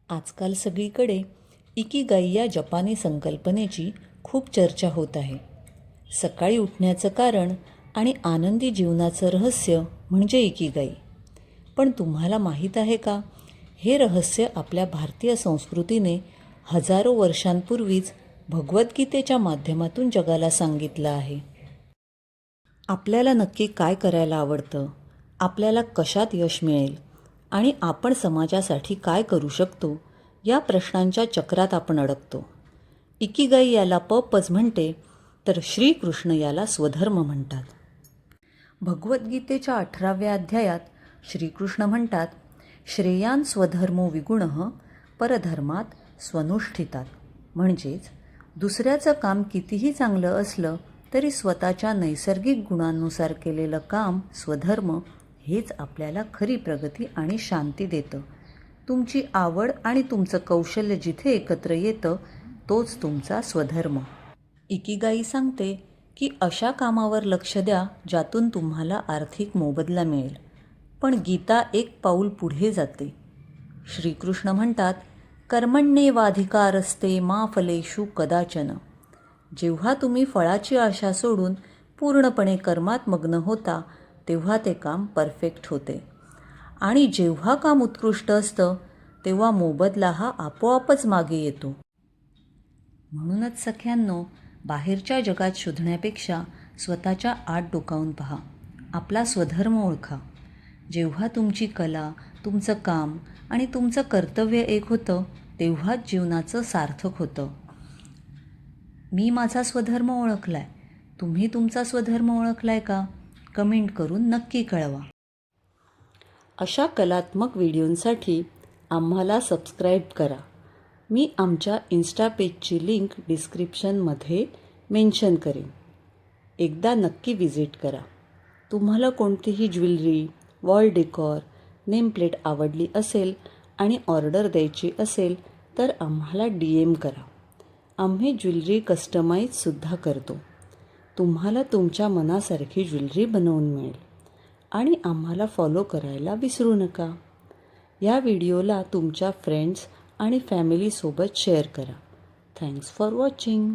आजकाल सगळीकडे इकिगाई या जपानी संकल्पनेची खूप चर्चा होत आहे. सकाळी उठण्याचं कारण आणि आनंदी जीवनाचं रहस्य म्हणजे इकिगाई. पण तुम्हाला माहीत आहे का, हे रहस्य आपल्या भारतीय संस्कृतीने हजारो वर्षांपूर्वीच भगवद्गीतेच्या माध्यमातून जगाला सांगितलं आहे. आपल्याला नक्की काय करायला आवडतं, आपल्याला कशात यश मिळेल आणि आपण समाजासाठी काय करू शकतो, या प्रश्नांच्या चक्रात आपण अडकतो. इकिगाई याला पर्पज म्हणते, तर श्रीकृष्ण याला स्वधर्म म्हणतात. भगवद्गीतेच्या 18व्या अध्यायात श्रीकृष्ण म्हणतात, श्रेयान स्वधर्मो विगुणः परधर्मात स्वनुष्ठितात. म्हणजेच दुसऱ्याचं काम कितीही चांगलं असलं तरी स्वतःच्या नैसर्गिक गुणांनुसार केलेलं काम स्वधर्म हेच आपल्याला खरी प्रगती आणि शांती देतं. तुमची आवड आणि तुमचं कौशल्य जिथे एकत्र येतं तोच तुमचा स्वधर्म. इकिगाई सांगते की अशा कामावर लक्ष द्या ज्यातून तुम्हाला आर्थिक मोबदला मिळेल. पण गीता एक पाऊल पुढे जाते. श्रीकृष्ण म्हणतात, कर्मण्येवाधिकारस्ते मा फलेषु कदाचन. जेव्हा तुम्ही फळाची आशा सोडून पूर्णपणे कर्मात मग्न होता तेव्हा ते काम परफेक्ट होते. आणि जेव्हा काम उत्कृष्ट असतं तेव्हा मोबदला हा आपोआपच मागे येतो. म्हणूनच सख्यांनो, बाहेरच्या जगात शोधण्यापेक्षा स्वतःच्या आत डोकावून पहा. आपला स्वधर्म ओळखा. जेव्हा तुमची कला, तुमचं काम आणि तुमचं कर्तव्य एक होतं तेव्हाच जीवनाचं सार्थक होतं. मी माझा स्वधर्म ओळखलाय. तुम्ही तुमचा स्वधर्म ओळखलाय का? कमेंट करून नक्की कळवा. अशा कलात्मक व्हिडिओंसाठी आम्हाला सबस्क्राईब करा. मी आमच्या इन्स्टा पेजची लिंक डिस्क्रिप्शनमध्ये मेन्शन करेन. एकदा नक्की विजिट करा. तुम्हाला कोणतीही ज्वेलरी, वॉल डेकॉर, नेमप्लेट आवडली असेल आणि ऑर्डर द्यायची असेल तर आम्हाला DM करा. आम्ही ज्वेलरी कस्टमाइजसुद्धा करतो. तुम्हाला तुमच्या मनासारखी ज्वेलरी बनवून मिळेल. आणि आम्हाला फॉलो करायला विसरू नका. या व्हिडिओला तुमच्या फ्रेंड्स आणि फॅमिलीसोबत शेअर करा. Thanks for watching.